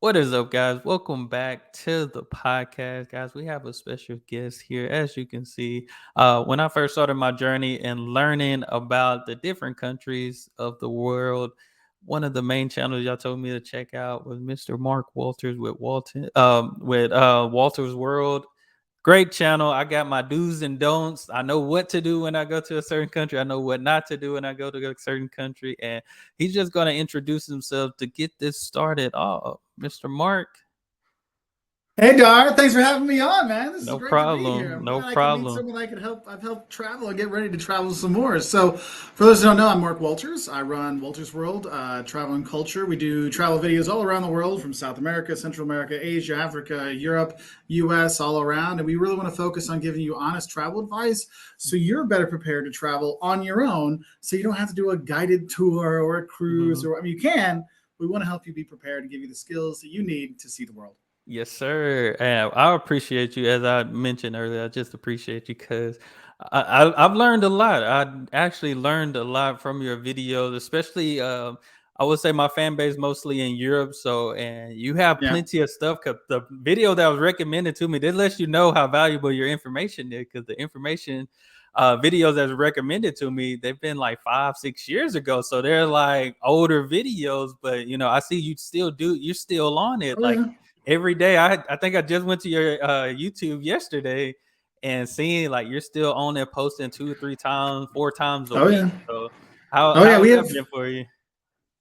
What is up, guys? Welcome back to the podcast, guys. We have a special guest here, as you can see. When I first started my journey and learning about the different countries of the world, one of the main channels y'all told me to check out was Mr. Mark Wolters with Walter's World. Great channel. I got my do's and don'ts. I know what to do when I go to a certain country. I know what not to do when I go to a certain country. And he's just going to introduce himself to get this started off. Mr. Mark, Hey Dar, thanks for having me on, man. This is no great to be here. problem. I'm No glad I can meet problem. someone I can help. I've helped travel and get ready to travel some more. So, for those who don't know, I'm Mark Wolters. I run Wolters World, Travel and Culture. We do travel videos all around the world, from South America, Central America, Asia, Africa, Europe, US, all around. And we really want to focus on giving you honest travel advice, so you're better prepared to travel on your own. So you don't have to do a guided tour or a cruise, Mhm. or I mean, you can. We want to help you be prepared and give you the skills that you need to see the world. Yes, sir. And I appreciate you, as I mentioned earlier. I just appreciate you because I've learned a lot. I actually learned a lot from your videos, especially. I would say my fan base mostly in Europe. So, and you have Yeah. plenty of stuff. Cause the video that was recommended to me, this lets you know how valuable your information is. Because the information, videos that's recommended to me, they've been like 5, 6 years ago. So they're like older videos, but I see you're still on it. Oh Like yeah. every day. I think I just went to your YouTube yesterday and seeing like you're still on there posting 2 or 3 times, 4 times a Oh week. yeah. So how Oh yeah. how's We that have. been for you?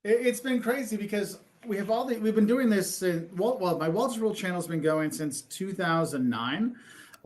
It's been crazy because we have we've been doing this. My Walters World channel has been going since 2009,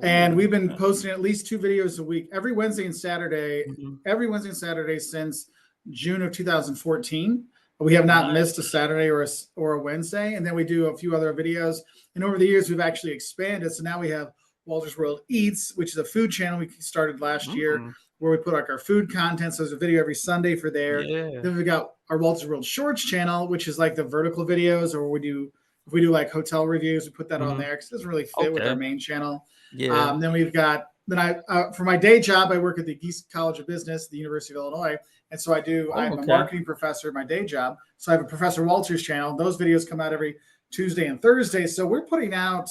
and Oh, we've been okay. posting at least 2 videos a week every Wednesday and Saturday. Mhm. Every Wednesday and Saturday since June of 2014. We have not missed a Nice. Saturday or a Wednesday, and then we do a few other videos. And over the years, we've actually expanded. So now we have Walters World Eats, which is a food channel we started last year, Mm, where we put like our food content. So there's a video every Sunday for there. yeah. Then we got our Walters World Shorts channel, which is like the vertical videos, or if we do like hotel reviews, we put that on Hmm. there because it doesn't really fit with our Okay. main channel. Yeah. Then we've got then I for my day job, I work at the Geese College of Business, the University of Illinois, and so Oh, I'm a okay. marketing professor at my day job. So I have a Professor Walters channel. Those videos come out every Tuesday and Thursday. So we're putting out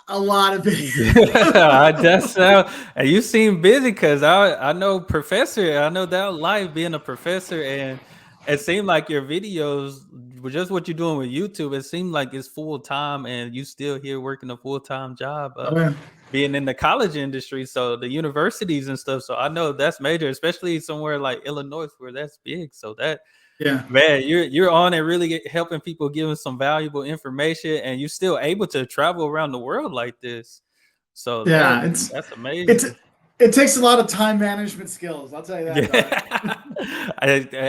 a lot of Yeah, videos. that's and you seem busy because I know professor. I know that life being a professor, and it seemed like your videos were just what you're doing with YouTube. It seemed like it's full time, and you still here working a full time job, Oh, yeah. being in the college industry, so the universities and stuff. So I know that's major, especially somewhere like Illinois where that's big. So that Yeah. man, you're on and really helping people, giving some valuable information, and you're still able to travel around the world like this. So Yeah, that's it's amazing. it takes a lot of time management skills. I'll tell you that, Yeah,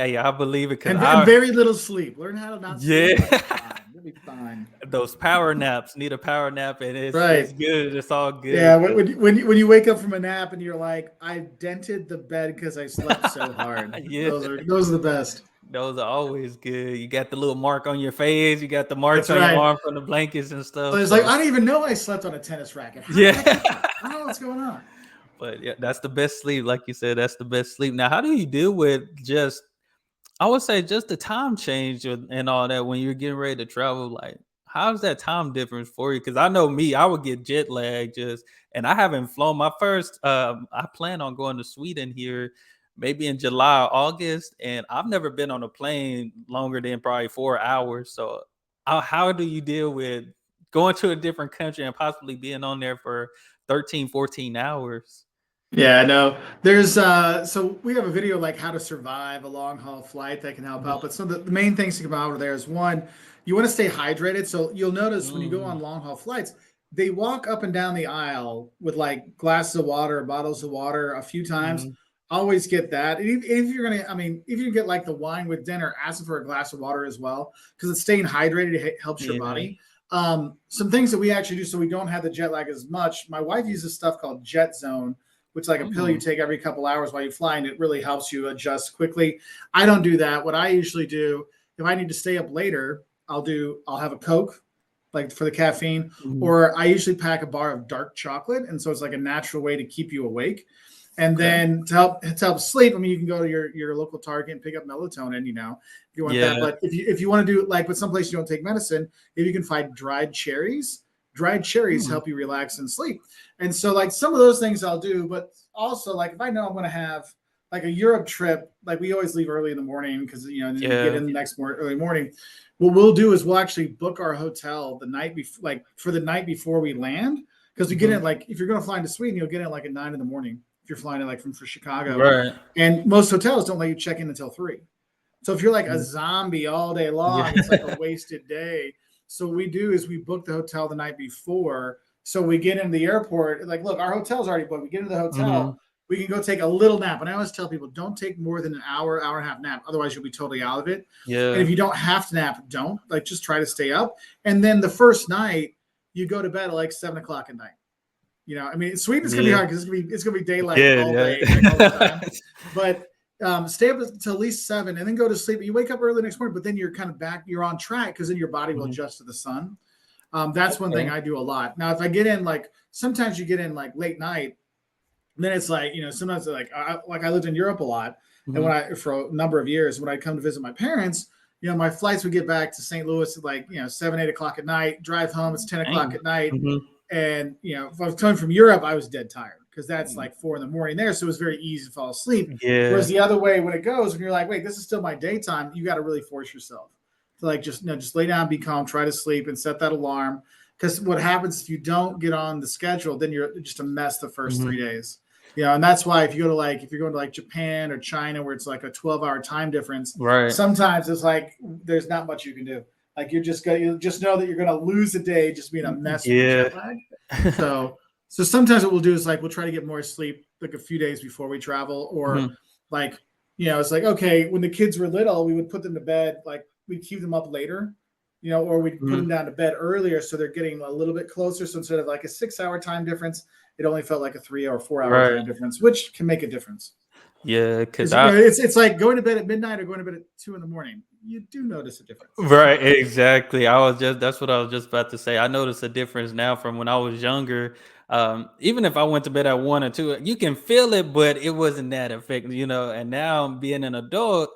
Dar. I believe it because And I very little sleep. Learn how to not sleep, yeah and you'll be fine. You'll be fine. those power naps. Need a power nap, and it's Right. good. It's all Yeah. good. When you wake up from a nap and you're like, I dented the bed because I slept so hard. Yeah, Those are the best. those are always good. You got the little mark on your face. You got the marks That's on your right. arm from the blankets and stuff. It's like So I didn't even know I slept on a tennis racket. How did yeah. that get there? I don't know what's going on. But yeah, that's the best sleep. Like you said, that's the best sleep. Now, how do you deal with just, I would say, just the time change and all that when you're getting ready to travel? Like, how's that time difference for you? Because I know me, I would get jet lag and I haven't flown. I plan on going to Sweden here maybe in July or August, and I've never been on a plane longer than probably 4 hours. So, how do you deal with going to a different country and possibly being on there for 13, 14 hours? Yeah, no. There's so we have a video like how to survive a long haul flight that can help Mhm. out. But some of the main things to come out of there is one, you want to stay hydrated. So you'll notice when you go Mm, on long haul flights, they walk up and down the aisle with like glasses of water, bottles of water a few times. mhm. Always get that. And if you're gonna, I mean, if you get like the wine with dinner, ask them for a glass of water as well, because it's staying hydrated, it helps your Yeah. body. Some things that we actually do so we don't have the jet lag as much. My wife uses stuff called Jet Zone, which is like a pill you Mm, take every couple hours while you fly, and it really helps you adjust quickly. I don't do that. What I usually do, if I need to stay up later, I'll have a Coke, like for the caffeine, mhm. or I usually pack a bar of dark chocolate, and so it's like a natural way to keep you awake. And Okay. then to help sleep, I mean, you can go to your local Target and pick up melatonin, if you want that. Yeah. But if you want to do like with some place you don't take medicine, if you can find dried cherries Hmm. help you relax and sleep. And so like some of those things I'll do, but also like if I know I'm going to have like a Europe trip, like we always leave early in the morning because and then we get Yeah. in the next morning early morning. What we'll do is we'll actually book our hotel the night before, like for the night before we land, because we get Hmm. in like if you're going to fly into Sweden, you'll get in like at 9 in the morning if you're flying in like from for Chicago, Right. and most hotels don't let you check in until 3. So if you're like a Mhm. zombie all day long, it's like a Yeah. wasted day. So what we do is we book the hotel the night before. So we get into the airport, like, look, our hotel's already booked. We get into the hotel, Hmm. we can go take a little nap. And I always tell people, don't take more than an hour, hour and a half nap. Otherwise, you'll be totally out of it. And Yeah. if you don't have to nap, don't. Like, just try to stay up. And then the first night, you go to bed at like 7 o'clock at night. I mean, Sweden is gonna be Yeah. hard because it's gonna be daylight Yeah. all Yeah. day, like all the time. But stay up until at least 7, and then go to sleep. You wake up early the next morning, but then you're kind of back. You're on track because then your body will Mhm. adjust to the sun. That's one thing Okay. I do a lot. Now, if I get in like sometimes you get in like late night, then it's like sometimes I lived in Europe a lot, and Mhm. when I for a number of years when I come to visit my parents, my flights would get back to St. Louis at like 7, 8 o'clock at night. Drive home, it's 10 o'clock Dang. at night, Mhm. and if I was coming from Europe, I was dead tired because that's like 4 in the morning there, so it was very easy to fall asleep. Whereas Yeah. the other way, when it goes, when you're like, wait, this is still my daytime, you got to really force yourself to like just lay down, be calm, try to sleep, and set that alarm. Because what happens if you don't get on the schedule, then you're just a mess the first Mhm. 3 days. And that's why if you're going to like Japan or China, where it's like a 12-hour time difference, Right. sometimes it's like there's not much you can do. Like you just know that you're going to lose a day just being a mess with the Yeah. jet lag. So so sometimes what we'll do is like we'll try to get more sleep like a few days before we travel, or Mhm. like it's like okay, when the kids were little, we would put them to bed, like we'd keep them up later, or we'd put them Mhm. down to bed earlier so they're getting a little bit closer. So instead of like a 6 hour time difference, it only felt like a 3 or 4 hour Right. time difference, which can make a difference. Yeah. Cause Because I it's like going to bed at midnight or going to bed at 2 in the morning. You do notice a difference. Right, exactly. That's what I was just about to say. I noticed a difference now from when I was younger. Even if I went to bed at 1 or 2, you can feel it, but it wasn't that effective. And now being an adult,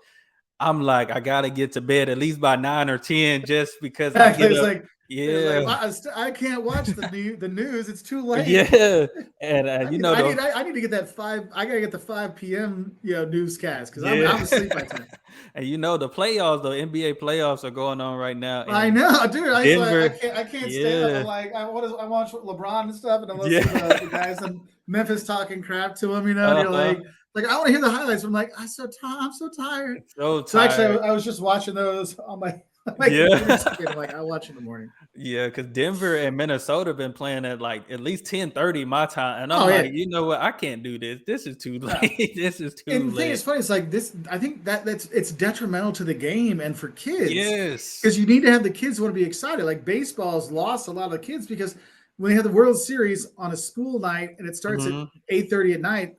I'm like, I gotta get to bed at least by 9 or 10 just because I Exactly. get It's up. like Yeah. I can't watch the news. It's too late. Yeah. And I need I need I need to get that 5. I gotta get the 5 p.m. Newscast because yeah. I'm asleep by 10. And the playoffs, the NBA playoffs are going on right now, I and know, dude. I Denver. can't stay up. I'm Yeah. like I watch LeBron and stuff, and I listen to Yeah. the guys in Memphis talking crap to him. And you're Uh-huh. like I want to hear the highlights. I'm like I'm so tired. So So actually, tired. I was just watching those on my my computer Yeah. screen. I'm like I watch in the morning. Yeah, because Denver and Minnesota been playing at like at least 10:30 my time. And I'm Oh like, yeah, you know what? I can't do this. This is too no. late. This is And too the thing late. is funny. It's like this. I think that's it's detrimental to the game and for kids Yes. because you need to have the kids who want to be excited. Like baseball's lost a lot of the kids because when they have the World Series on a school night and it starts at Hmm. 8:30 at night,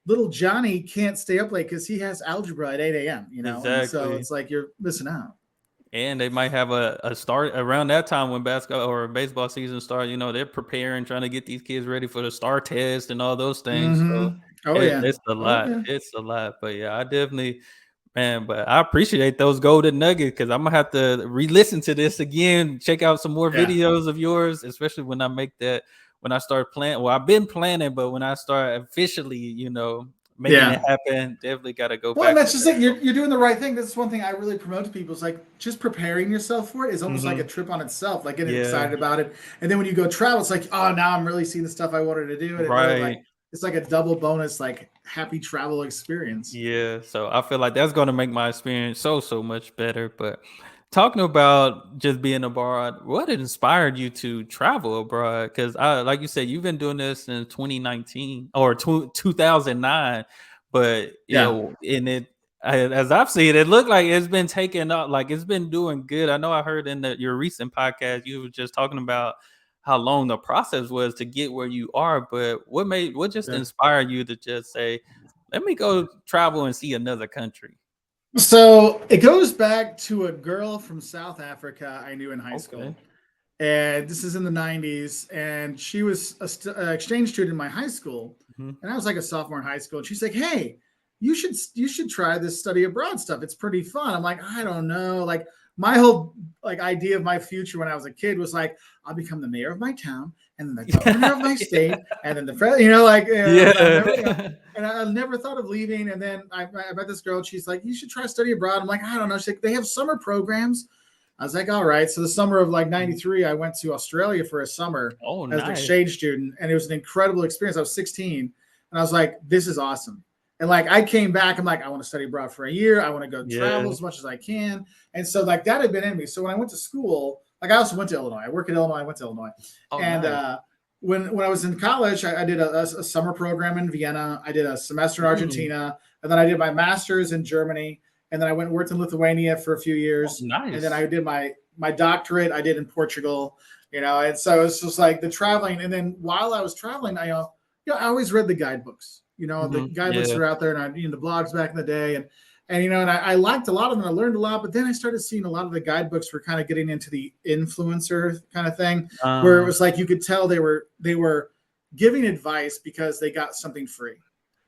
little Johnny can't stay up late because he has algebra at 8 a.m. And so Exactly. it's like you're missing out. And they might have a start around that time when basketball or baseball season starts. They're preparing, trying to get these kids ready for the star test and all those things. So Oh yeah. it's a Oh lot. yeah. It's a lot. But yeah, I definitely. Man, but I appreciate those golden nuggets because I'm gonna have to re-listen to this again, check out some more Yeah. videos of yours, especially when I start planning. Well, I've been planning, but when I start officially, making it Yeah. happen, definitely got to go Well, and back that's to just that. it. You're doing the right thing. This is one thing I really promote to people. It's like just preparing yourself for it is almost like a Hmm. trip on itself, like getting Yeah, excited about it. And then when you go travel, it's like, oh, now I'm really seeing the stuff I wanted to do. And it really right. it's like a double bonus, like happy travel experience. Yeah, so I feel like that's going to make my experience so much better. But talking about just being abroad, what inspired you to travel abroad? Because like you said, you've been doing this since 2019 or 2009, but Yeah. in it. As I've seen, it looked like it's been taking up, like it's been doing good. I know I heard in your recent podcast you were just talking about how long the process was to get where you are, but what just Yeah. inspired you to just say, let me go travel and see another country. So it goes back to a girl from South Africa I knew in high Okay. school. and this is in the 90s, and she was an exchange student in my high school, Mhm. and I was like a sophomore in high school, and she's like, hey, you should try this study abroad stuff, it's pretty fun. I'm like, I don't know, like my whole like idea of my future when I was a kid was like, I'll become the mayor of my town, and then the governor of my state, and then the like, I've never, Yeah. and I never thought of leaving. And then I met this girl, and she's like, you should try study abroad. I'm like, I don't know. She's like, they have summer programs. I was like, all right. So the summer of like Mhm. '93, I went to Australia for a summer Oh, as an nice. exchange student, and it was an incredible experience. I was 16, and I was like, this is awesome. And like I came back, I'm like, I want to study abroad for a year. I want to go travel Yeah. as much as I can. And so like that had been in me. So when I went to school, like I also went to Illinois. I work in Illinois. I went to Illinois, Oh, and nice. when I was in college, I did a summer program in Vienna. I did a semester in Mm. Argentina, and then I did my master's in Germany, and then I went and worked in Lithuania for a few Oh, years, and then nice. I did my doctorate I did in Portugal, and so it's just like the traveling. And then while I was traveling, I always read the guidebooks. The Mhm. guidebooks Yeah. are out there, and the blogs back in the day, and I liked a lot of them. I learned a lot, but then I started seeing a lot of the guidebooks were kind of getting into the influencer kind of thing, where it Uh, was like you could tell they were giving advice because they got something free.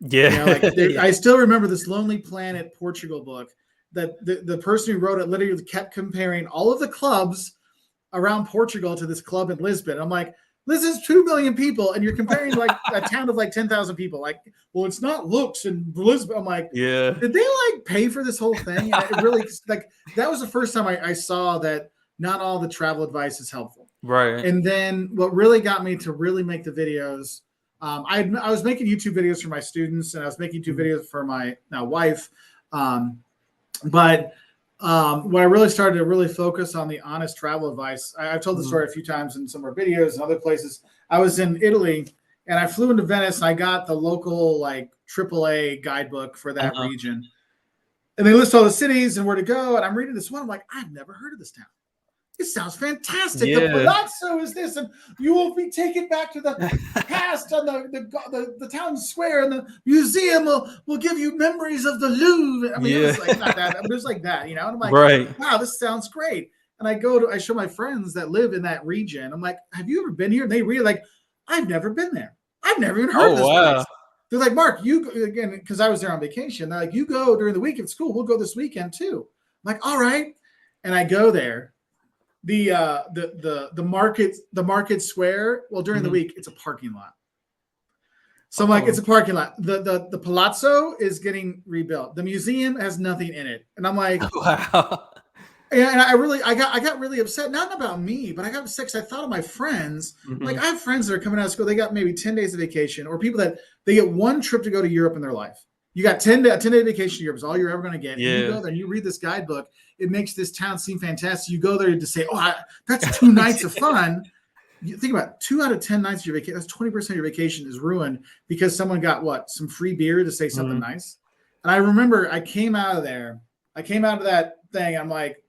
yeah. Like Yeah. I still remember this Lonely Planet Portugal book that the person who wrote it literally kept comparing all of the clubs around Portugal to this club in Lisbon. I'm like, this is 2 million people, and you're comparing like a town of like 10,000 people. Like, well, it's not looks in Lisbon. I'm like, Yeah. did they like pay for this whole thing? And it really, like, that was the first time I saw that not all the travel advice is helpful. Right. And then what really got me to really make the videos, I was making YouTube videos for my students, and I was making YouTube Mhm. videos for my now wife. Um, but when I really started to really focus on the honest travel advice, I've told the Mhm. story a few times in some of our videos and other places. I was in Italy, and I flew into Venice, and I got the local like AAA guidebook for that Uh-huh. region. And they list all the cities and where to go. And I'm reading this one. I'm like, I've never heard of this town. It sounds fantastic. The Yeah. palazzo is this, and you will be taken back to the past on the town square, and the museum will give you memories of the Louvre. I mean, it Yeah. was like not that, but it was like that, And I'm like, Right. wow, this sounds great. And I show my friends that live in that region. I'm like, have you ever been here? And they really like, I've never been there. I've never even heard of Oh, this wow. place. They're like, Mark, you go, again, because I was there on vacation. They're like, you go during the week at school. We'll go this weekend too. I'm like, all right. And I go there, the market square. Well, during the Mhm. week, it's a parking lot. So I'm like, it's Oh. a parking lot. The palazzo is getting rebuilt. The museum has nothing in it, and I'm like, Wow. yeah, and I got really upset, not about me, but I got upset because I thought of my friends. Like Mhm. I have friends that are coming out of school, they got maybe 10 days of vacation, or people that they get one trip to go to Europe in their life. You got 10-day vacation to Europe is all you're ever going to get. And you Yeah. go there and you read this guidebook, it makes this town seem fantastic. You go there to say, that's 2 nights of fun. You think about it, 2 out of 10 nights of your vacation, that's 20% of your vacation is ruined because someone got some free beer to say something Mhm. nice. And I remember I came out of there, I came out of that thing, I'm like,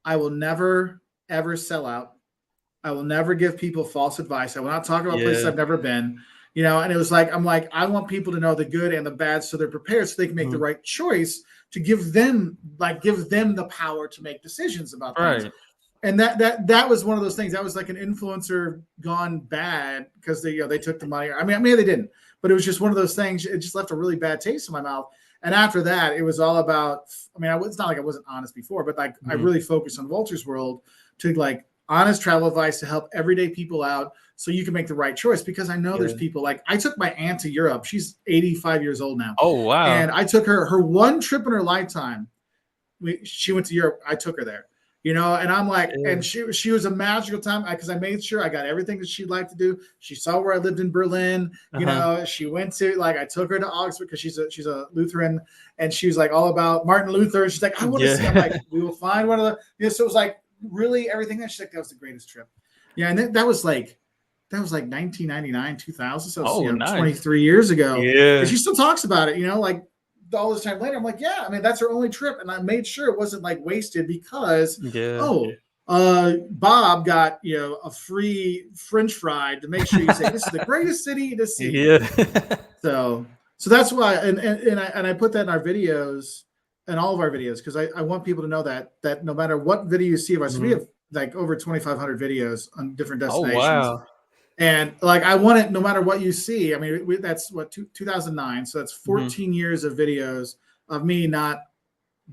I will never ever sell out. I will never give people false advice. I will not talk about places Yeah. I've never been. And it was like, I'm like, I want people to know the good and the bad so they're prepared so they can make the Mhm. right choice to give them the power to make decisions about things. Right. And that was one of those things. That was like an influencer gone bad because they took the money. I mean, maybe they didn't, but it was just one of those things. It just left a really bad taste in my mouth. And after that, it was all about. I mean, it's not like I wasn't honest before, but like I Mhm. really focused on Wolters World to like honest travel advice to help everyday people out so you can make the right choice. Because I know there's Yeah. people like I took my aunt to Europe. She's 85 years old now, Oh, wow. and I took her one trip in her lifetime. She went to Europe. I took her there, and I'm like, Yeah. and she was a magical time because I made sure I got everything that she'd like to do. She saw where I lived in Berlin. Uh-huh. She went to like I took her to Augsburg because she's a Lutheran, and she was like all about Martin Luther. She's like, I want to see. I'm like, Yeah. we will find one of the. So it was like really everything that she's like that was the greatest trip. Yeah, and that was like 1999, 2000. So it's Oh, nice. 23 years ago, and Yeah. she still talks about it. Like all this time later, I'm like, yeah, I mean, that's her only trip. And I made sure it wasn't like wasted because, Yeah. oh, Bob got, a free French fry to make sure you say, this is the greatest city to see. Yeah. So that's why, and I put that in our videos and all of our videos, because I want people to know that no matter what video you see of us, we Mhm. have like over 2,500 videos on different Oh destinations. wow. And like, I want it no matter what you see. I mean, that's what, 2009. So that's Hmm. 14 years of videos of me not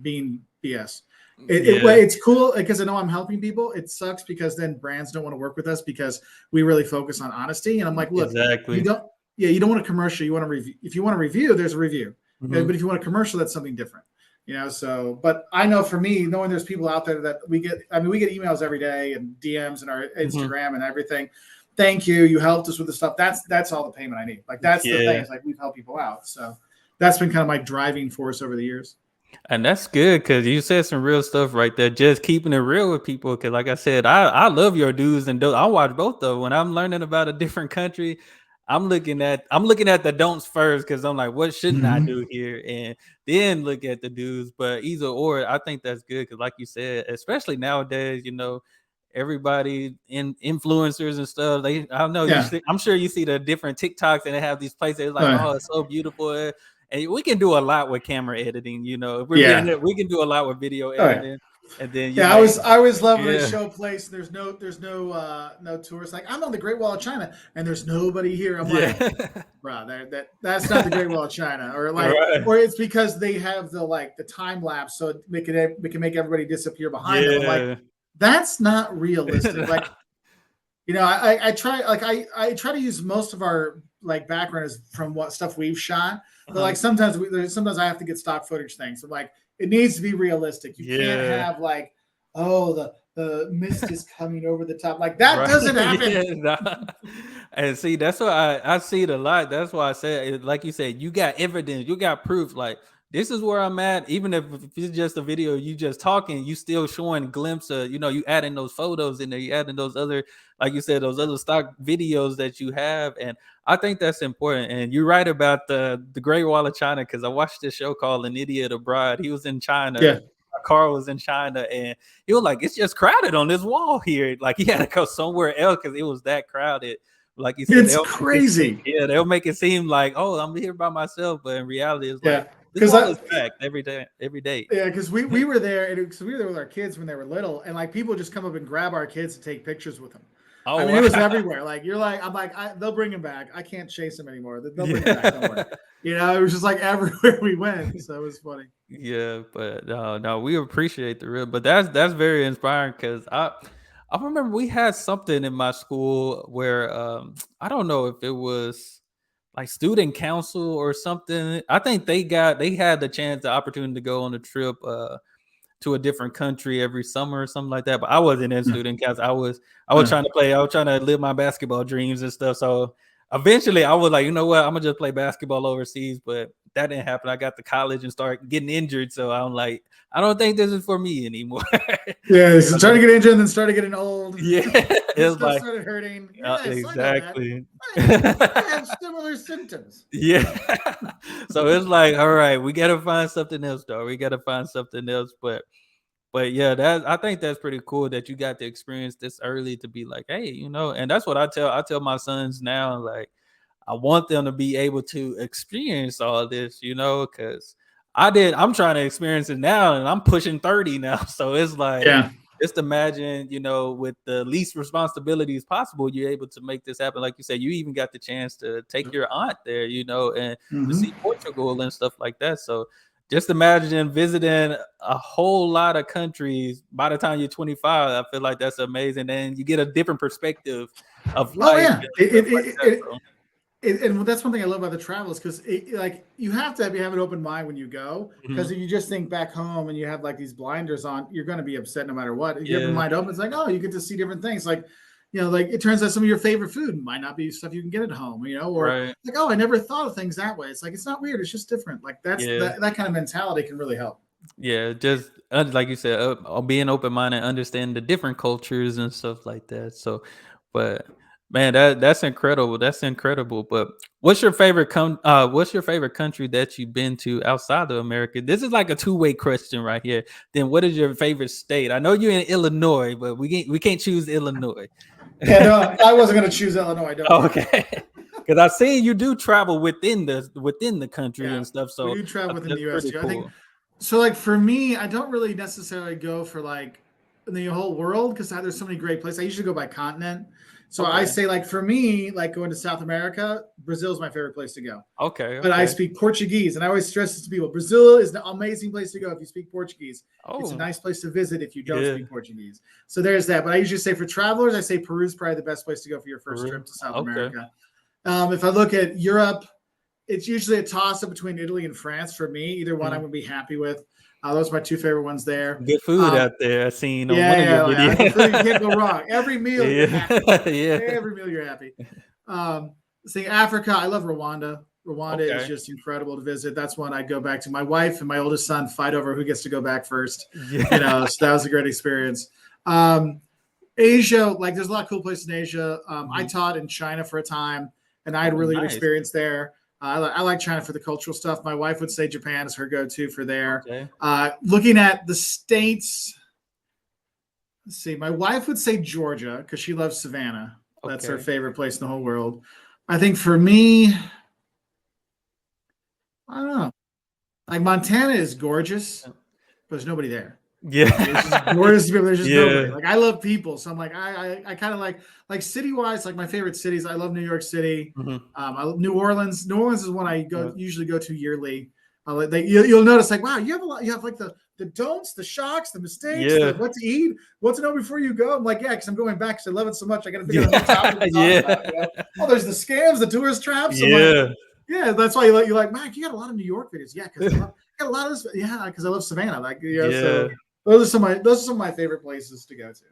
being BS. Yeah, It's cool because I know I'm helping people. It sucks because then brands don't want to work with us because we really focus on honesty. And I'm like, look, you exactly. don't, yeah, you don't want a commercial. You want to review. If you want a review, there's a review. But Hmm. if you want a commercial, that's something different. So, but I know for me, knowing there's people out there that we get emails every day and DMs and our Hmm. Instagram and everything. Thank you. You helped us with the stuff. That's all the payment I need. Like, that's the thing. Yeah. It's like, we've helped people out. So that's been kind of my driving force over the years. And that's good because you said some real stuff right there. Just keeping it real with people. Because, like I said, I love your do's and don'ts. I watch both though. When I'm learning about a different country, I'm looking at the don'ts first because I'm like, what shouldn't I Mm-hmm. do here, and then look at the do's. But either or, I think that's good because, like you said, especially nowadays, everybody in influencers and stuff. I know Yeah. I'm sure you see the different TikToks and they have these places like, Uh, oh, it's so beautiful. And we can do a lot with camera editing, if we're getting yeah. it, we can do a lot with video All right. editing. And then you Yeah, may, I was loving this yeah, show place. There's no tourists. Like, I'm on the Great Wall of China and there's nobody here. I'm like, yeah. bro, that's not the Great Wall of China. Right. Or it's because they have the time lapse, so we can make everybody disappear behind them. I'm like, Yeah. that's not realistic. Like, I try, like, I try to use most of our like background is from what stuff we've shot, but Uh-huh. like sometimes I have to get stock footage things. So like, it needs to be realistic. You can't Yeah. have like, oh, the mist is coming over the top. Like, that Right. doesn't happen. Yeah. Nah. And see, that's why I see it a lot. That's why I said, like you said, you got evidence, you got proof. Like, this is where I'm at. Even if it's just a video, you just talking, you still showing a glimpse of, you adding those photos in there, you adding those other, like you said, those other stock videos that you have. And I think that's important. And you're right about the Great Wall of China, because I watched this show called An Idiot Abroad. He was in China. Yeah, Carl was in China, and he was like, "It's just crowded on this wall here. Like, he had to go somewhere else because it was that crowded." Like you said, it's crazy. they'll make it seem like, "Oh, I'm here by myself," but in reality, it's like Yeah, this because wall is packed every day, every day. yeah, because we were there, and we were there with our kids when they were little, and like, people just come up and grab our kids to take pictures with them. I Oh mean, it was wow, everywhere. Like, I'm like, they'll bring him back. I can't chase him anymore. They'll bring him back. Don't worry. yeah. It was just like everywhere we went. So it was funny. Yeah, but no, we appreciate the real. But that's very inspiring because I remember we had something in my school where I don't know if it was like student council or something. I think they had the opportunity to go on a trip to a different country every summer or something like that. But I wasn't in Yeah. student council. I was trying to play. I was trying to live my basketball dreams and stuff. So eventually, I was like, you know what? I'm gonna just play basketball overseas. But that didn't happen. I got to college and start getting injured. So I'm like, I don't think this is for me anymore. Yeah. So trying to get injured and then started getting old. Yeah, This it's stuff like started hurting. Yes, I know that. exactly. I have similar symptoms. Yeah. So it's like, all right, we gotta find something else, though. We gotta find something else. But yeah, I think that's pretty cool that you got to experience this early to be like, hey, and that's what I tell my sons now, like, I want them to be able to experience all this, because I'm trying to experience it now and I'm pushing 30 now. So it's like, Yeah. just imagine, with the least responsibilities possible, you're able to make this happen. Like you said, you even got the chance to take your aunt there, and to Mm-hmm. see Portugal and stuff like that. So just imagine visiting a whole lot of countries by the time you're 25. I feel like that's amazing. And you get a different perspective of Oh life yeah. and stuff like that. So, And that's one thing I love about the travel is because, like, you have to have an open mind when you go, because mhm. if you just think back home and you have like these blinders on, you're going to be upset no matter what. If you have your Yeah, mind open, it's like, oh, you get to see different things. Like, like, it turns out some of your favorite food might not be stuff you can get at home, or right. like, oh, I never thought of things that way. It's like, it's not weird. It's just different. Like, Yeah. that kind of mentality can really help. Yeah, just like you said, being open minded, understanding the different cultures and stuff like that. So, but man, that's incredible. That's incredible. But what's your favorite country that you've been to outside of America? This is like a two-way question right here. Then, what is your favorite state? I know you're in Illinois, but we can't choose Illinois. Yeah, no, I wasn't going to choose Illinois. Don't worry. Okay, because I've seen you do travel within the country Yeah, and stuff. we So do travel within the that's U.S. pretty too. I think cool. so. Like, for me, I don't really necessarily go for like in the whole world because there's so many great places. I usually go by continent. So I Okay. say, like, for me, like going to South America, Brazil is my favorite place to go. Okay. But I Okay. speak Portuguese, and I always stress this to people. Brazil is an amazing place to go if you speak Portuguese. It's a Oh, nice place to visit if you don't yeah. speak Portuguese. So there's that. But I usually say for travelers, I say Peru is probably the best place to go for your first Peru. trip to South Okay. America. If I look at Europe, it's usually a toss up between Italy and France for me. Either one I'm Mhm. going to be happy with. Those are my two favorite ones there. Some good food Um, out there. I seen on yeah, one of your yeah, yeah. The videos. food, you can't go wrong. Every meal you're Yeah. happy. Yeah. Every meal you're happy. See, Africa, I love Rwanda. Rwanda is Okay. just incredible to visit. That's one I'd go back to. My wife and my oldest son fight over who gets to go back first. Yeah. So that was a great experience. Um, Asia, like there's a lot of cool places in Asia. I Mhm. taught in China for a time, and I had a Oh, really good nice. experience there. I like China for the cultural stuff. My wife would say Japan is her go-to for there. Okay. Looking at the states, let's see. My wife would say Georgia because she loves Savannah. That's her Okay. favorite place in the whole world. I think for me, I don't know. Like Montana is gorgeous, but there's nobody there. Like it's just Yeah. gorgeous people. There's just nobody. Yeah. Like I love people, so I'm like I kind of like city wise. Like my favorite cities, I love New York City. Mhm. I love New Orleans. New Orleans is one I Uh, usually go to yearly. You'll notice like wow, you have a lot. You have like the don'ts, the shocks, the mistakes, the yeah. what to eat, what to know before you go. I'm like yeah, because I'm going back because I love it so much. I got to figure out a new Yeah. topic to talk Yeah. about. Oh, there's the scams, the tourist traps. I'm like Yeah. yeah, that's why you like Mike. You got a lot of New York videos, yeah, because I got a lot of this, yeah, because I love Savannah, like Yeah. so those are some of my favorite places to go to.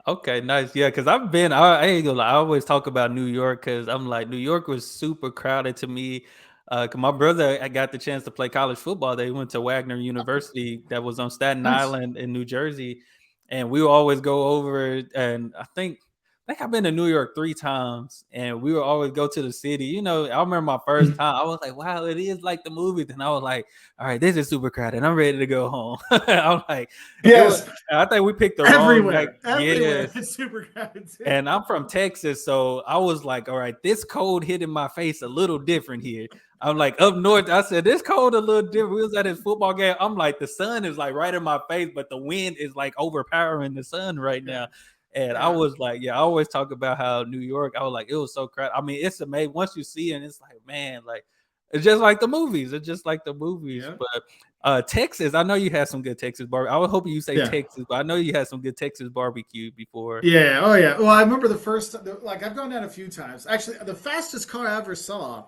Okay, nice. Yeah, because I've been. I ain't gonna lie. I always talk about New York because I'm like New York was super crowded to me. Cause my brother, I got the chance to play college football. They went to Wagner University, that was on Staten Nice. Island in New Jersey, and we would always go over. And I think I've been to New York 3 times, and we would always go to the city. I remember my first time. I was like, "Wow, it is like the movies." And I was like, "All right, this is super crowded. I'm ready to go home." I'm like, it was. Yes, I think we picked the wrong night. everywhere. Yes. It's super crowded too. And I'm from Texas, so I was like, all right, this cold hit in my face a little different here. I'm like up north. I said, this cold a little different. We was at this football game. I'm like, the sun is like right in my face, but the wind is like overpowering the sun right Yeah, now. And I yeah, was like, yeah, I always talk about how New York, I was like, it was so crowded. I mean, it's amazing. Once you see it, and it's like, man, like it's just like the movies. It's just like the movies. yeah, But Texas, I know you had some good Texas barbecue. I was hoping you say yeah. Texas, but I know you had some good Texas barbecue before. Yeah. Oh, yeah. Well, I remember like I've gone down a few times. Actually, the fastest car I ever saw,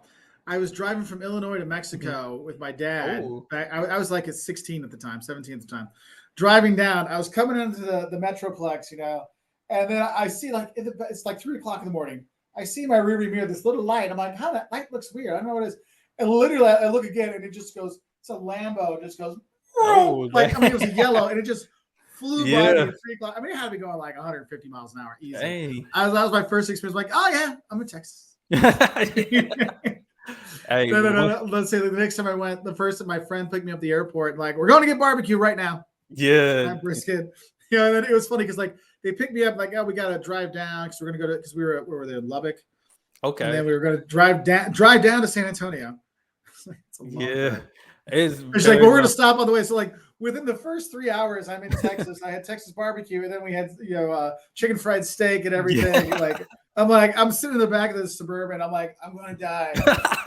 I was driving from Illinois to Mhm. Mexico with my dad. Oh, I was like at 16 at the time, 17 at the time. Driving down, I was coming into the Metroplex, and then I see like it's like 3 o'clock in the morning. I see my rearview mirror, this little light. I'm like, how that light looks weird. I don't know what it is. And literally, I look again, and it just goes. It's a Lambo. It just goes oh, like I mean, it was a yellow, and it just flew by me yeah. at 3 o'clock. I mean, it had to be going like 150 miles an hour easy. Hey. That was my first experience. Like, oh yeah, I'm in Texas. Hey, what No. Let's say the next time I went, the first time my friend picked me up at the airport, like, we're going to get barbecue right now. yeah. That brisket. And then it was funny because like they picked me up, like, oh, we got to drive down because we're going to go to because we were there in Lubbock, and Okay. then we were going to drive down to San Antonio. It's a long Yeah. drive. It's She's like, very well, we're gonna long. stop on the way. So like within the first 3 hours, I'm in Texas. I had Texas barbecue, and then we had chicken fried steak and everything. Yeah. I'm sitting in the back of this Suburban. I'm like, I'm gonna die.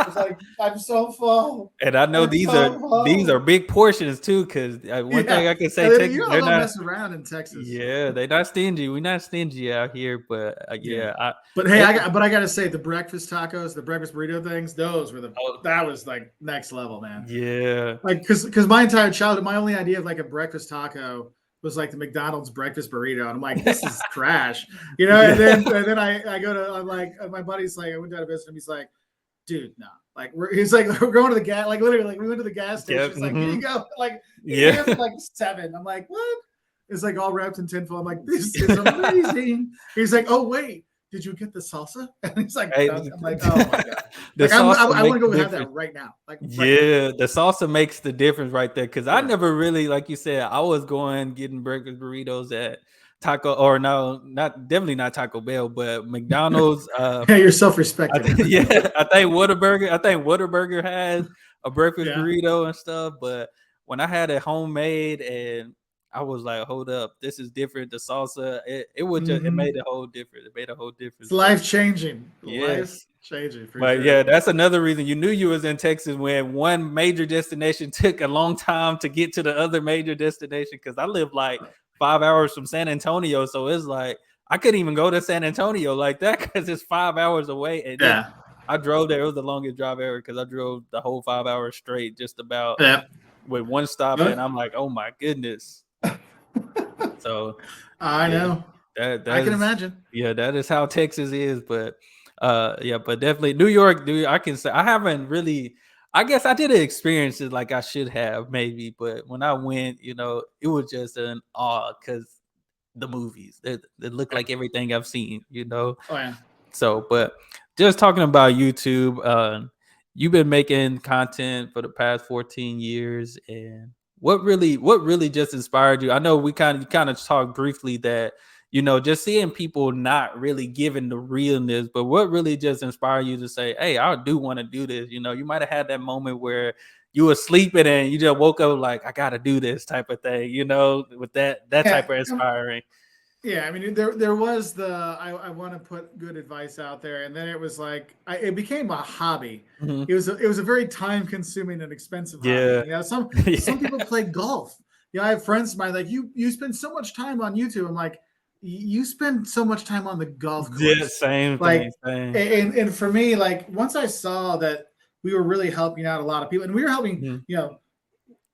It's like I'm so full. And I know I'm so these are full. big portions too, because one thing Yeah, I can say, and then Texas, you know they're they'll not. mess around in Texas. Yeah, they're not stingy. We're not stingy out here, but Yeah, yeah, but hey, it's I gotta say the breakfast tacos, the breakfast burrito things, oh, that was like next level, man. yeah, Like because my entire childhood, my only idea of like a breakfast taco was like the McDonald's breakfast burrito, and I'm like, this is trash, And yeah, then I go to I'm like my buddy's like I went down to visit him. He's like, dude, no, like he's like we're going to the gas, like literally like we went to the gas station. yeah, He's like, here you go, like eat yeah. here for like 7. I'm like, what? It's like all wrapped in tinfoil. I'm like, this is amazing. He's like, oh wait, did you get the salsa? And he's like, Hey, I'm like, oh my god, the like salsa I want makes to the go have that difference. right now, like right now. Yeah, the salsa makes the difference right there. Cause I Yeah. never really, like you said, I was going getting breakfast burritos at Taco, or no, not definitely not Taco Bell, but McDonald's. Yeah, you're self-respecting. Yeah, I think Whataburger has a breakfast Yeah. burrito and stuff. But when I had it homemade, and I was like, hold up, this is different. The salsa, it would just, it Hmm. made a whole difference. It made a whole It's difference. So life changing. Life yes. changing for But sure. yeah, that's another reason you knew you was in Texas when one major destination took a long time to get to the other major destination. Cause I live like 5 hours from San Antonio. So it's like I couldn't even go to San Antonio like that because it's 5 hours away. And it Yeah. I drove there. It was the longest drive ever because I drove the whole 5 hours straight, just about Yeah. with one stop. And But I'm like, oh my goodness. So I yeah, know. I that can is imagine. yeah, that is how Texas is. But yeah, but definitely New York, dude. I can say I haven't really. I guess I didn't experience it like I should have, maybe. But when I went, it was just an awe because the movies they look Yeah. like everything I've seen. Oh yeah. So, but just talking about YouTube, you've been making content for the past 14 years, and what really just inspired you? I know we kind of talked briefly that just seeing people not really giving the realness, but what really just inspired you to say, "Hey, I do want to do this." You might have had that moment where you were sleeping and you just woke up like, "I got to do this" type of thing. With that Yeah. type of inspiring. Yeah, I mean, there was the I want to put good advice out there, and then it was like it became a hobby. Mhm. It was a very time consuming and expensive hobby. Yeah, Some yeah, people play golf. I have friends of mine like you spend so much time on YouTube. I'm like, you spend so much time on the golf yeah. course, Same like, thing. Same. and for me, like once I saw that we were really helping out a lot of people, and we were helping Mhm.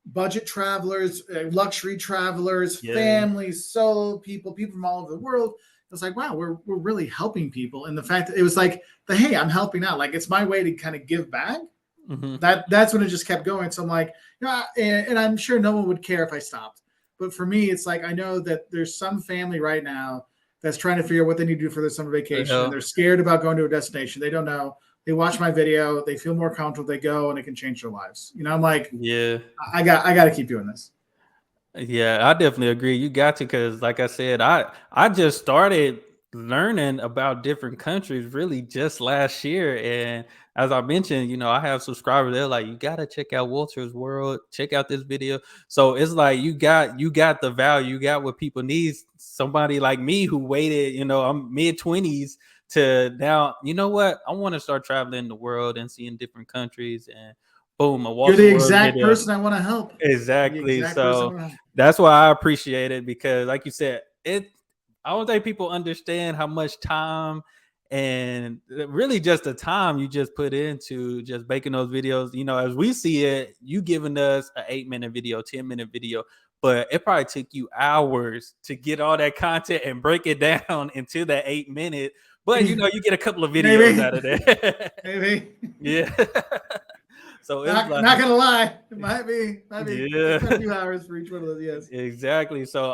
budget travelers, luxury travelers, Yeah. families, solo people, people from all over the world. It was like, wow, we're really helping people. And the fact that it was like hey, I'm helping out. Like it's my way to kind of give back. Mhm. That's when it just kept going. So I'm like, and I'm sure no one would care if I stopped. But for me, it's like I know that there's some family right now that's trying to figure out what they need to do for their summer The vacation, and hell? they're scared about going to a destination. They don't know. They watch my video, they feel more comfortable, they go, and it can change their lives. I'm like, Yeah. I got to keep doing this. Yeah, I definitely agree. You got to, because like I said, I just started learning about different countries really just last year. And as I mentioned, I have subscribers. They're like, you gotta check out Wolters World, check out this video. So it's like you got the value, you got what people need. Somebody like me who waited, I'm mid-20s to now, you know what? I want to start traveling the world and seeing different countries, and boom, a You're Walter the World exact video. person I want to help. You're the Exactly. exact person I So want to help. that's why I appreciate it, because like you said, I don't think people understand how much time and really just the time you just put into just making those videos. As we see it, you giving us an 8-minute video, 10-minute video, but it probably took you hours to get all that content and break it down into that 8 minute. But you get a couple of videos Maybe, out of that. maybe. Yeah. So it's Not like, gonna lie, it might be yeah. quite a few hours for each one of those. Yes. Exactly. So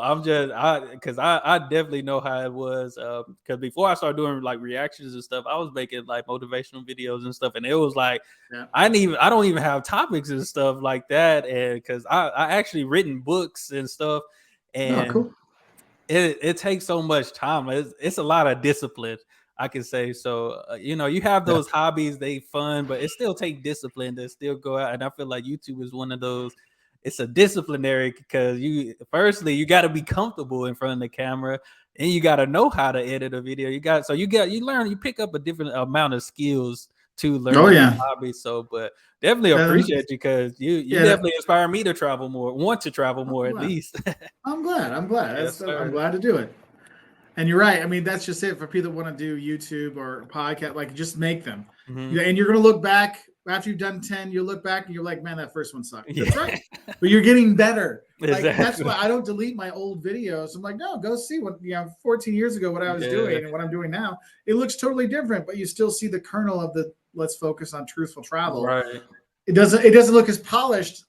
because I definitely know how it was. Because before I started doing like reactions and stuff, I was making like motivational videos and stuff, and it was like Yeah. I don't even have topics and stuff like that, and because I actually written books and stuff, Oh, and cool. it takes so much time. It's a lot of discipline, I can say. So you have Yeah. those hobbies, they fun, but it still take discipline to still go out. And I feel like YouTube is one of those. It's a disciplinary, because you got to be comfortable in front of the camera, and you got to know how to edit a video. You pick up a different amount of skills to Oh learning this yeah. hobby. So, but definitely Uh, appreciate you, because you yeah. definitely inspire me to travel more, want to travel I'm more at glad. least. I'm glad. I'm glad. Yes, I'm sir. glad to do it. And you're right. I mean, that's just it for people that want to do YouTube or podcast. Like, just make them. Hmm. And you're going to look back after you've done 10. You'll look back and you're like, man, that first one sucked. That's Yeah. right. But you're getting better. Like that's why Exactly. I don't delete my old videos. I'm like, no, go see what 14 years ago what I was Yeah. doing and what I'm doing now. It looks totally different, but you still see the kernel of the let's focus on truthful travel. Right. It doesn't look as polished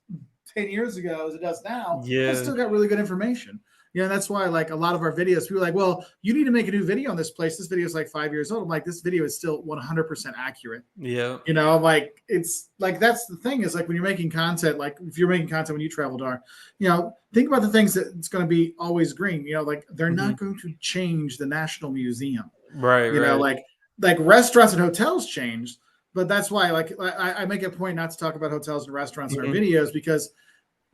10 years ago as it does now, but it's Yeah. still got really good information. That's why like a lot of our videos, people are like, well, you need to make a new video on this place. This video is like 5 years old. I'm like, this video is still 100% accurate. Yeah. Like it's like that's the thing is like when you're making content, like if you're making content when you travel, Dar, think about the things that it's going to be always green. Like they're Hmm. not going to change the National Museum. Right. You know, Right. like restaurants and hotels changed, but that's why like I make a point not to talk about hotels and restaurants in our Hmm. videos because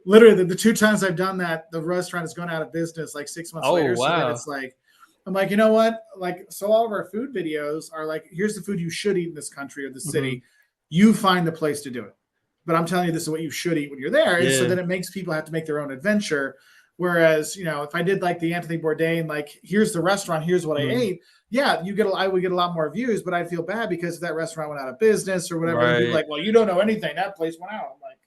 literally the two times I've done that, the restaurant has gone out of business like 6 months Oh later. So then wow. it's like, I'm like, you know what? Like, so all of our food videos are like, here's the food you should eat in this country or the Hmm. city. You find the place to do it. But I'm telling you, this is what you should eat when you're there. And so Yeah. then it makes people have to make their own adventure. Whereas, if I did like the Anthony Bourdain, like, here's the restaurant, here's what I Mhm. ate. Yeah, I would get a lot more views, but I'd feel bad because if that restaurant went out of business or whatever, then people are Right. like, well, you don't know anything. That place went out. I'm like,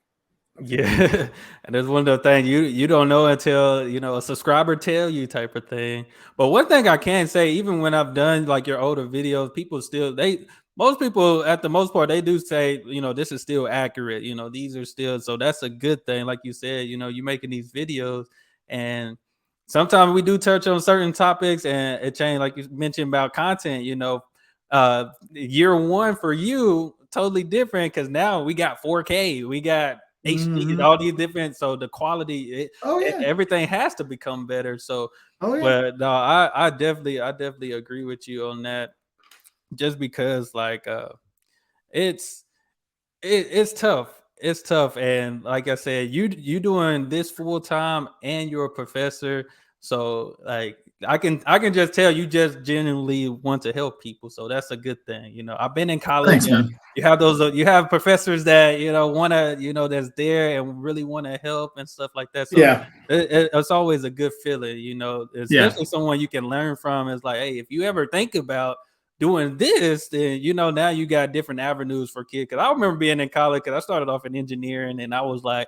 okay. Yeah, and that's one of the things you don't know until a subscriber tell you type of thing. But one thing I can say, even when I've done like your older videos, people still they most people at the most part they do say this is still accurate. These are still so that's a good thing. Like you said, you making these videos, and sometimes we do touch on certain topics and it changed. Like you mentioned about content, year one for you totally different because now we got 4K, we got HD, Mm-hmm. all these different. So the quality, Oh yeah. everything has to become better. So, Oh yeah. but no, I definitely agree with you on that. Just because, like, it's it's tough. It's tough, and like I said, you doing this full time, and you're a professor. So, like, I can just tell you just genuinely want to help people. So that's a good thing. I've been in college, Thanks, and man. you have those. You have professors that want to that's there and really want to help and stuff like that. So Yeah. it's always a good feeling. Yeah. Especially someone you can learn from. Is like, hey, if you ever think about doing this, then now you got different avenues for kids. Because I remember being in college, because I started off in engineering, and I was like,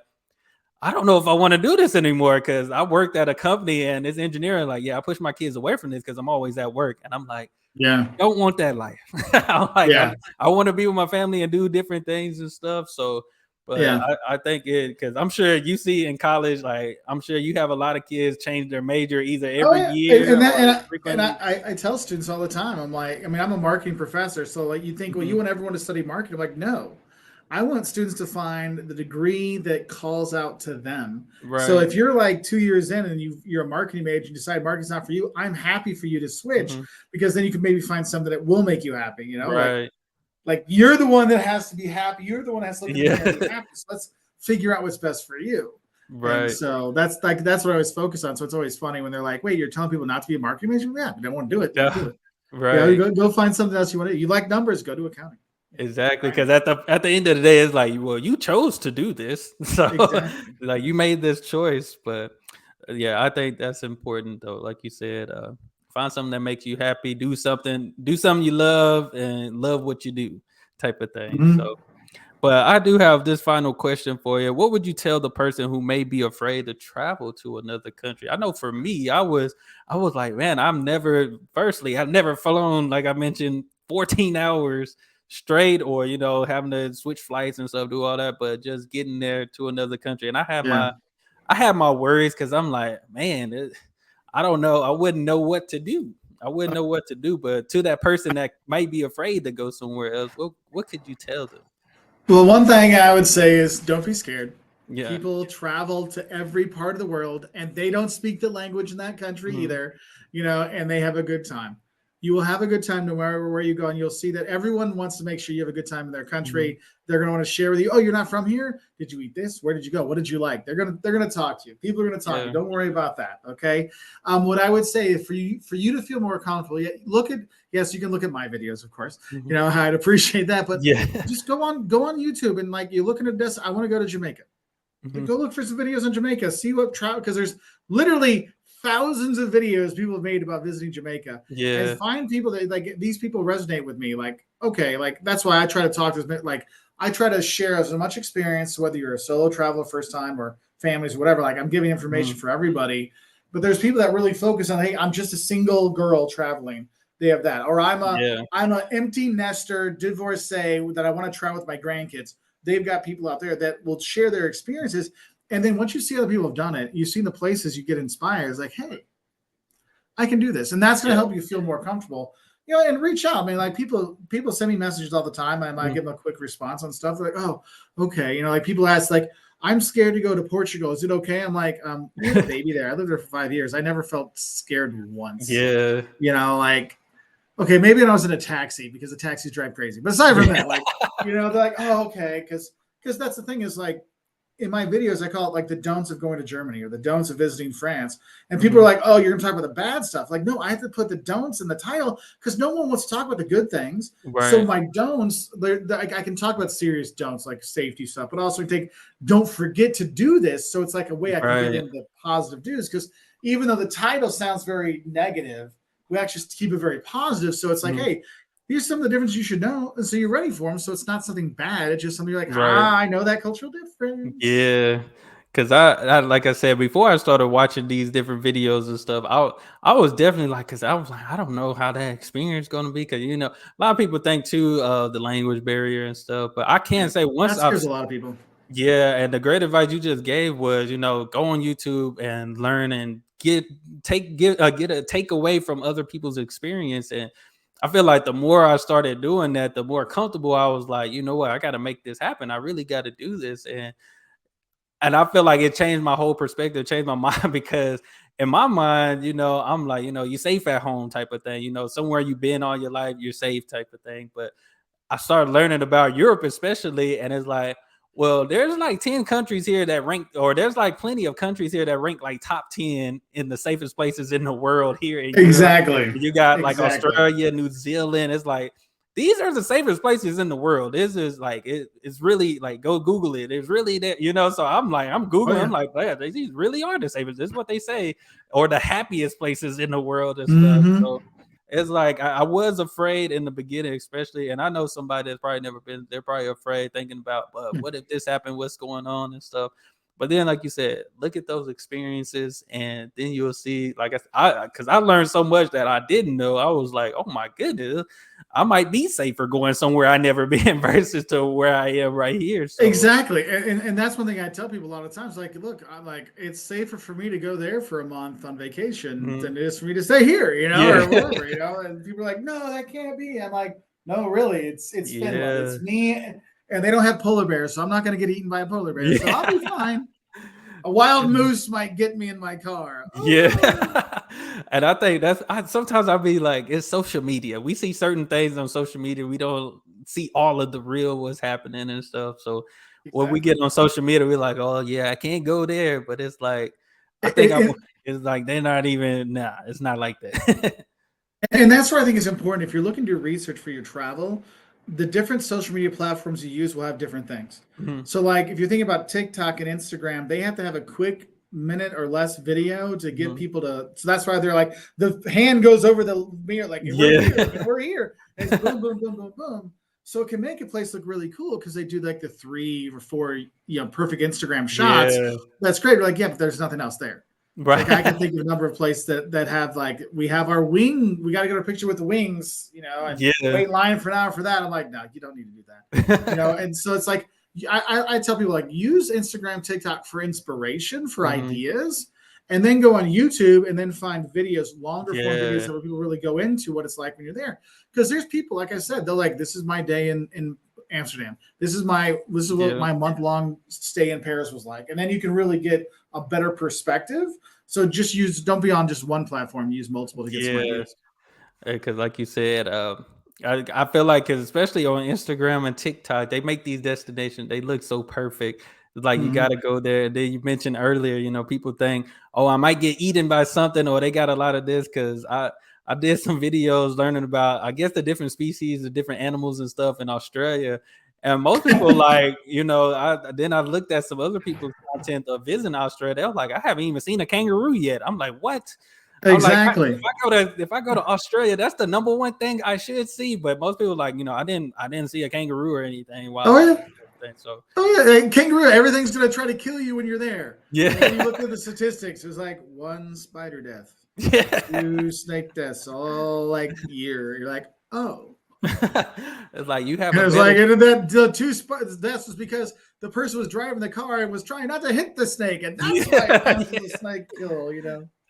I don't know if I want to do this anymore because I worked at a company and this engineering, like, yeah, I push my kids away from this because I'm always at work, and I'm like, Yeah. don't want that life. I'm like, Yeah. I want to be with my family and do different things and stuff. So, but Yeah. I think it because I'm sure you see in college, like I'm sure you have a lot of kids change their major either Oh every yeah, year and that or and frequently. I tell students all the time. I'm like, I mean, I'm a marketing professor, so like you think, well, you Hmm. want everyone to study marketing. I'm like, no, I want students to find the degree that calls out to them. So Right. if you're like 2 years in and you're a marketing major and decide marketing's not for you, I'm happy for you to switch Hmm. because then you can maybe find something that will make you happy. Right. Like you're the one that has to be happy. You're the one that has to look in the Yeah. mirror and be happy. So let's figure out what's best for you. And Right. so that's what I always focus on. So it's always funny when they're like, "Wait, you're telling people not to be a marketing major? Yeah, if you don't want to do it, don't do Yeah. it. You Right. go find something else you want to do. You like numbers? Go to accounting. Exactly. Right? Because at the end of the day, it's like, well, you chose to do this, so Exactly. like you made this choice. But yeah, I think that's important though. Like you said, find something that makes you happy. Do something you love and love what you do, type of thing. So. Mm-hmm. But I do have this final question for you. What would you tell the person who may be afraid to travel to another country? I know for me, I was like, man, I've never flown, like I mentioned, 14 hours straight, or having to switch flights and stuff, do all that, but just getting there to another country. And Yeah. I have my worries because I'm like, man, I don't know. I wouldn't know what to do. I wouldn't know what to do. But to that person that might be afraid to go somewhere else, what could you tell them? Well, one thing I would say is don't be scared. Yeah. People travel to every part of the world and they don't speak the language in that country Mhm. either, and they have a good time. You will have a good time no matter where you go, and you'll see that everyone wants to make sure you have a good time in their Mhm. country. They're going to want to share with you. Oh, you're not from here? Did you eat this? Where did you go? What did you like? They're gonna talk to you. People are going to talk to you. Yeah. Don't worry about that. Okay. What I would say for you to feel more comfortable, look at yes, you can look at my videos, of course. Mhm. I'd appreciate that, but Yeah. just go on YouTube and like you're looking at this. I want to go to Jamaica. Like, Mhm. go look for some videos on Jamaica. See what travel because there's literally thousands of videos people have made about visiting Jamaica, and Yeah. find people that like these people resonate with me. Like, okay, like that's why I try to talk to like I try to share as much experience, whether you're a solo traveler first time or families, or whatever. Like I'm giving information Mhm. for everybody, but there's people that really focus on, hey, I'm just a single girl traveling. They have that, or Yeah. I'm an empty nester divorcee that I want to travel with my grandkids. They've got people out there that will share their experiences. And then once you see other people have done it, you've seen the places, you get inspired. It's like, hey, I can do this. And that's going to Yeah. help you feel more comfortable. And reach out. I mean, like people send me messages all the time. I might Mhm. give them a quick response on stuff. They're like, oh, okay. Like people ask, like, I'm scared to go to Portugal. Is it okay? I'm like, we have a baby there. I lived there for 5 years. I never felt scared once. Yeah. Like, okay, maybe when I was in a taxi because the taxis drive crazy. But aside from Yeah. that, like, they're like, oh, okay, because that's the thing is like in my videos, I call it like the don'ts of going to Germany or the don'ts of visiting France. And people are Mhm. like, oh, you're going to talk about the bad stuff. Like, no, I have to put the don'ts in the title because no one wants to talk about the good things. So Right. my don'ts, I can talk about serious don'ts like safety stuff, but also take, don't forget to do this. So it's like a way I can get Right. into the positive do's because even though the title sounds very negative, we actually keep it very positive. So it's like, Mhm. hey, here's some of the differences you should know. And so you're ready for them. So it's not something bad. It's just something you're like, Right. I know that cultural difference. Yeah, cause I like I said before I started watching these different videos and stuff, I was definitely like, cause I was like, I don't know how that experience gonna be, cause a lot of people think too the language barrier and stuff, but I Yeah. can't say once That I've scares a lot of people. yeah, and the great advice you just gave was, go on YouTube and learn and get a takeaway from other people's experience. And I feel like the more I started doing that, the more comfortable I was like, you know what, I got to make this happen. I really got to do this. And I feel like it changed my whole perspective, changed my mind because in my mind, I'm like, you're safe at home type of thing, somewhere you've been all your life, you're safe type of thing. But I started learning about Europe, especially, and it's like, well, there's like 10 countries here that rank, or there's like plenty of countries here that rank like top 10 in the safest places in the world here in Europe. Exactly. You got like Exactly. Australia, New Zealand. It's like these are the safest places in the world. This is like it's really like go Google it. It's really that. So I'm like, I'm Oh, Googling, I'm yeah. like, yeah, these really are the safest. This is what they say, or the happiest places in the world and stuff. Mm-hmm. So it's like I was afraid in the beginning, especially, and I know somebody that's probably never been. They're probably afraid, thinking about, what if this happened? What's going on and stuff. But then, like you said, look at those experiences, and then you'll see. Like because I learned so much that I didn't know. I was like, oh my goodness, I might be safer going somewhere I never been versus to where I am right here. So, Exactly. And that's one thing I tell people a lot of times. Like, look, I'm like, it's safer for me to go there for a month on vacation mhm. than it is for me to stay here, Yeah, or whatever, And people are like, no, that can't be. I'm like, no, really, it's Finland. yeah, It's me. And they don't have polar bears, so I'm not going to get eaten by a polar bear. So I'll be yeah. fine. A wild moose might get me in my car. Yeah. Oh, And I think sometimes I'll be like, it's social media. We see certain things on social media. We don't see all of the real what's happening and stuff. So when we get exactly. on social media, we're like, oh yeah, I can't go there. But it's like, I think And, it's like they're not even it's not like that. and that's where I think it's important. If you're looking to do research for your travel, the different social media platforms you use will have different things. Mhm. So, like if you're thinking about TikTok and Instagram, they have to have a quick minute or less video to get Mhm. people to. So that's why they're like the hand goes over the mirror, like we're Yeah. here, we're here. And it's boom, boom, boom, boom, boom. So it can make a place look really cool because they do like the 3 or 4, perfect Instagram shots. Yeah. That's great. We're like, yeah, but there's nothing else there. It's like I can Right. think of a number of places that have like we have our wing. We got to get a picture with the wings, and Yeah. wait in line for an hour for that. I'm like, no, you don't need to do that, And so it's like I tell people like use Instagram, TikTok for inspiration for Mhm. ideas, and then go on YouTube and then find videos, longer form videos Yeah. that where people really go into what it's like when you're there. Because there's people, like I said, they're like, this is my day in Amsterdam. This is what Yeah. my month-long stay in Paris was like, and then you can really get a better perspective. So just don't be on just one platform. Use multiple to get some Yeah. ideas. Because, like you said, I feel like 'cause especially on Instagram and TikTok, they make these destinations. They look so perfect. It's like you got Mm-hmm. to go there. And then you mentioned earlier, people think, oh, I might get eaten by something, or they got a lot of this. Because I did some videos learning about, I guess, the different species, the different animals and stuff in Australia. And most people like, I looked at some other people's content of visiting Australia. They was like, I haven't even seen a kangaroo yet. I'm like, what? I'm like, Exactly. if I go to Australia, that's the number one thing I should see. But most people like, I didn't see a kangaroo or anything while Oh I was yeah. there. So Oh yeah. Hey, kangaroo. Everything's gonna try to kill you when you're there. And then you yeah, look at the statistics. There's like one spider death, yeah. 2 snake deaths all like year. You're like, oh. It's like you have And a it was better like, and that the deaths was because the person was driving the car and was trying not to hit the snake, and that's why it yeah, counts as a yeah. snake kill.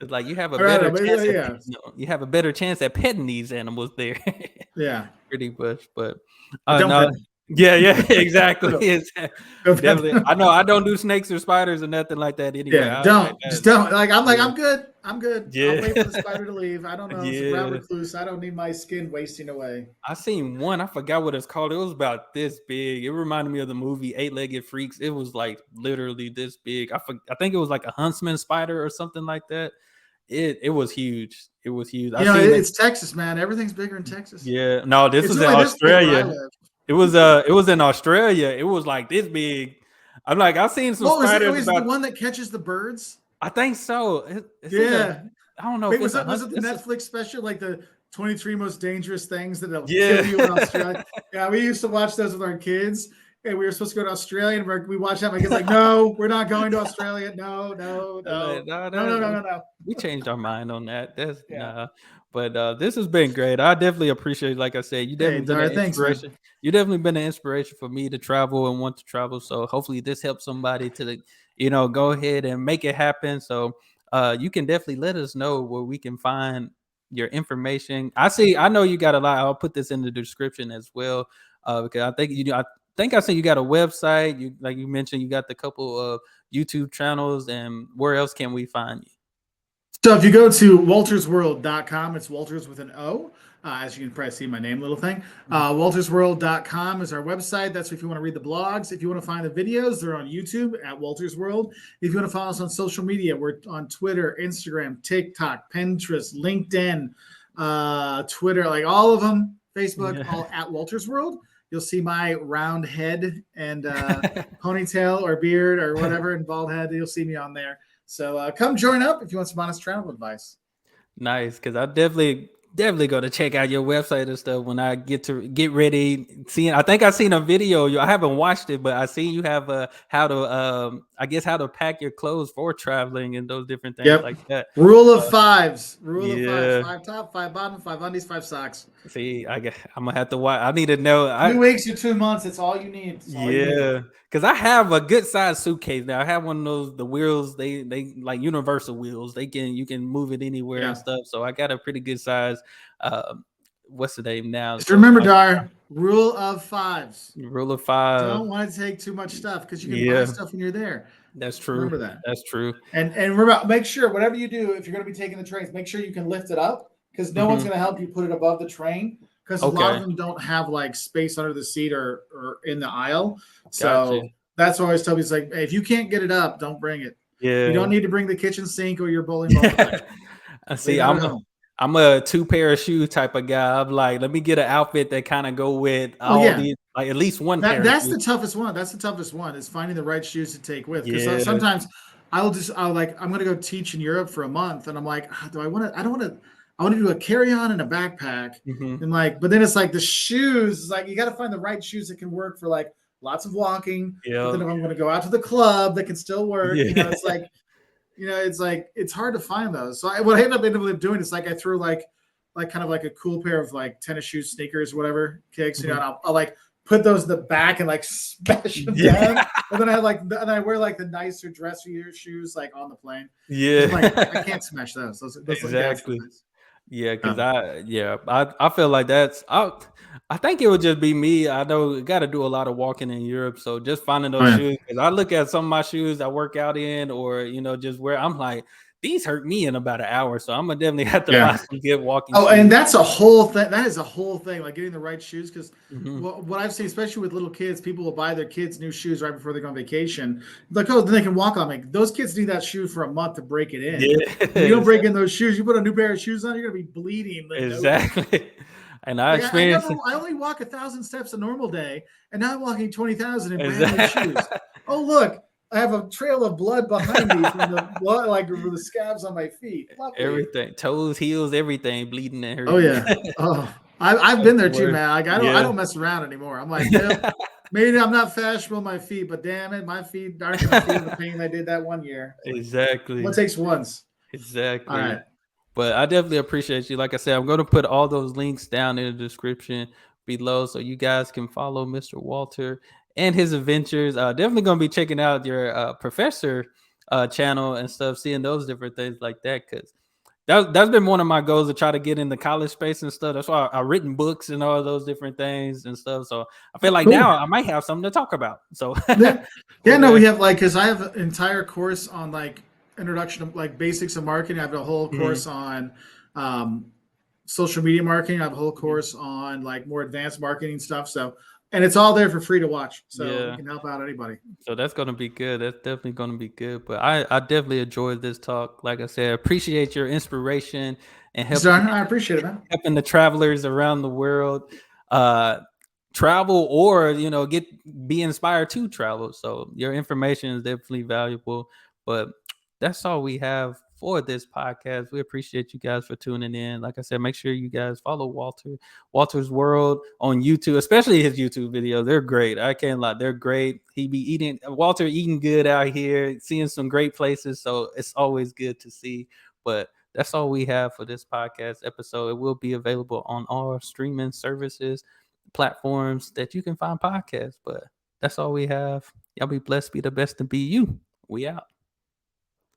It's like you have a Or I better don't know, but chance at yeah, you have a better chance at petting these animals there. yeah. Pretty much, but But don't no, pet me. Yeah, yeah, exactly. So, Definitely. I know I don't do snakes or spiders or nothing like that anyway. yeah, I like don't that. just don't. Like Yeah. I'm good. I'm good. I'll Yeah. wait for the spider to leave. I don't know. It's a brown Yeah. recluse. I don't need my skin wasting away. I seen one. I forgot what it's called. It was about this big. It reminded me of the movie Eight-Legged Freaks. It was like literally this big. I think it was like a huntsman spider or something like that. It was huge. It was huge. I You know, seen it. it's Texas, man. Everything's bigger in Texas. Yeah. No, this It's was in only this big where I Australia. live. It was in Australia. It was like this big. I'm like, I've seen some What was it? spiders Was it the about. one that catches the birds? I think so. It's either Yeah. I don't know if Wait, it's a was hunt. it the It's a, Netflix special, like the 23 most dangerous things that'll kill yeah. you in Australia? Yeah, we used to watch those with our kids, and we were supposed to go to Australia, and we watched that. My kids like, no, we're not going to Australia. No, no, Like, no, nah, no, no, no, no, no. we changed our mind on that. That's Yeah. nah. But this has been great. I definitely appreciate, like I said, you Hey, definitely been Dara, an thanks, man. inspiration. You definitely been an inspiration for me to travel and want to travel. So hopefully this helps somebody to, go ahead and make it happen. So you can definitely let us know where we can find your information. I know you got a lot. I'll put this in the description as well. Because I think I seen you got a website. You like you mentioned you got the couple of YouTube channels, and where else can we find you? So if you go to woltersworld.com, it's Wolters with an O. As you can probably see my name little thing. Woltersworld.com is our website. That's if you want to read the blogs. If you want to find the videos, they're on YouTube at Wolters World. If you want to follow us on social media, we're on Twitter, Instagram, TikTok, Pinterest, LinkedIn, Twitter, like all of them, Facebook, Yeah. all at Wolters World. You'll see my round head and ponytail or beard or whatever and bald head. You'll see me on there. So come join up if you want some honest travel advice. Nice, because I definitely go to check out your website and stuff when I get ready. Seeing, I think I seen a video. I haven't watched it, but I see you have how to I guess how to pack your clothes for traveling and those different things Yep. like that. Rule of fives. Rule of fives. Yeah. 5 top, 5 bottom, 5 undies, 5 socks. See, I'm gonna have to watch. I need to know. 2 weeks or 2 months. It's all you need. It's all you need. Yeah, because I have a good sized suitcase now. I have one of those the wheels. They like universal wheels. You can move it anywhere and Yeah. stuff. So I got a pretty good size. Uh, what's the name now? Just So remember, Dar, rule of fives. rule of five. Don't want to take too much stuff because you can buy Yeah, stuff when you're there. that's true. Remember that. That's true. And remember, make sure whatever you do, if you're going to be taking the trains, make sure you can lift it up because no one's Hmm. going to help you put it above the train because a lot of Okay, them don't have like space under the seat or in the aisle. gotcha. So that's why I always tell people, it's like, hey, if you can't get it up, don't bring it. You don't Yeah. need to bring the kitchen sink or your bowling ball collection. I Leave see. that at home. I'm a two pair of shoe type of guy. I'm like, let me get an outfit that kind of go with Oh all yeah, these, like at least one pair of that's shoes. the toughest one. That's the toughest one is finding the right shoes to take with. Because Yeah. sometimes I'll like I'm gonna go teach in Europe for a month, and I'm like, do I want to? I don't want to. I want to do a carry on and a backpack, Hmm. and like, but then it's like the shoes. It's like you got to find the right shoes that can work for like lots of walking. But then Yeah. if I'm going to go out to the club, that can still work. Yeah. It's like it's hard to find those. So what I ended up doing is like I threw like kind of like a cool pair of like tennis shoes, sneakers, whatever kicks. Mhm. And I'll like put those in the back and like smash them down. Yeah. And then I wear like the nicer dressier shoes like on the plane. Yeah. I'm like I can't smash those. Those look bad Exactly. sometimes. Yeah, because Um, I feel like I think it would just be me. I know got to do a lot of walking in Europe, so just finding oh those yeah, shoes. Because I look at some of my shoes I work out in, or just where I'm like, these hurt me in about an hour, so I'm gonna definitely have to yeah. find some good walking Oh, and shoes. that's a whole thing. That is a whole thing, like getting the right shoes. Because Hmm. what I've seen, especially with little kids, people will buy their kids new shoes right before they go on vacation. Like, oh, then they can walk on. Like, those kids need that shoe for a month to break it in. If you don't Yeah, break in those shoes, you put a new pair of shoes on, you're gonna be bleeding in no time. exactly. And I Like, experienced I only walk 1,000 steps a normal day, and now I'm walking 20,000 in brand new exactly. shoes. Oh look, I have a trail of blood behind me from the blood, like from the scabs on my feet. Lovely. Everything, toes, heels, everything bleeding and Oh hurting. yeah. Oh, I've That's been the there too, worst. man. Like I Yeah. don't mess around anymore. I'm like, well, maybe I'm not fashionable on my feet, but damn it, my feet aren't gonna feel the pain I did that one year. It's like, what Exactly. takes once? All Exactly. right. But I definitely appreciate you. Like I said, I'm going to put all those links down in the description below so you guys can follow Mr. Walter and his adventures. Definitely going to be checking out your professor channel and stuff, seeing those different things like that. Because that's been one of my goals to try to get in the college space and stuff. That's why I've written books and all those different things and stuff. So I feel like now Cool. I might have something to talk about. So Yeah, yeah. we're No, we good. have like because I have an entire course on like introduction of like basics of marketing. I have a whole Mhm, course on um, social media marketing. I have a whole mhm. course on like more advanced marketing stuff. So, and it's all there for free to watch. So we Yeah. can help out anybody. So that's gonna be good. That's definitely gonna be good. But I definitely enjoyed this talk. Like I said, appreciate your inspiration and So I appreciate it, man. helping the travelers around the world uh travel, or get be inspired to travel. So your information is definitely valuable. But that's all we have for this podcast. We appreciate you guys for tuning in. Like I said, make sure you guys follow Walter's World on YouTube, especially his YouTube videos. They're great. I can't lie, they're great. He be eating Walter eating good out here, seeing some great places. So it's always good to see. But that's all we have for this podcast episode. It will be available on all streaming services, platforms that you can find podcasts. But that's all we have. Y'all be blessed, be the best, and be you. We out.